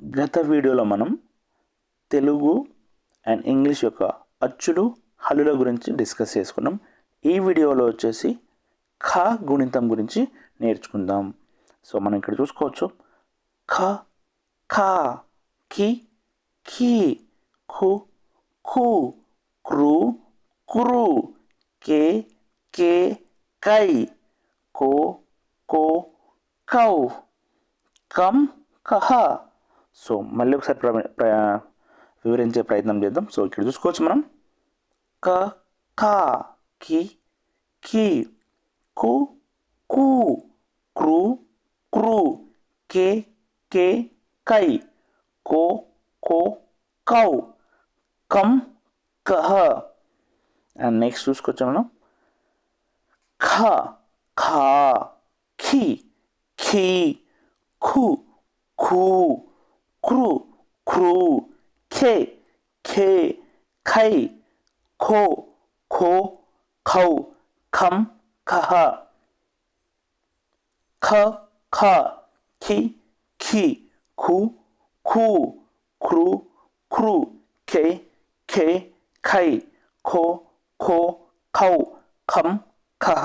గత వీడియోలో మనం తెలుగు అండ్ ఇంగ్లీష్ యొక్క అచ్చులు హల్లుల గురించి డిస్కస్ చేసుకున్నాం. ఈ వీడియోలో వచ్చేసి ఖ గుణితం గురించి నేర్చుకుందాం. సో మనం ఇక్కడ చూసుకోవచ్చు. ఖ ఖా, కి ఖీ, ఖు ఖూ, క్రు క్రు, కే కే కై, కో కో కౌ, కం కహ. సో మళ్ళీ ఒకసారి వివరించే ప్రయత్నం చేద్దాం. సో ఇక్కడ చూసుకోవచ్చు మనం. క ఖా, కి ఖీ, కు ఖూ, క్రు క్రు, కే కే కై, కో కో కౌ, కం కహ. అండ్ నెక్స్ట్ చూసుకోవచ్చు మనం. ఖ ఖా, ఖీ ఖీ, ఖు ఖూ, క్రు క్రు, ఖే ఖే ఖై, ఖో ఖో ఖౌ, ఖం ఖహ. ఖ ఖా, ఖీ ఖీ, ఖు ఖూ, క్రు క్రు, కే కే ఖై, ఖో ఖో ఖౌ, ఖం ఖహ.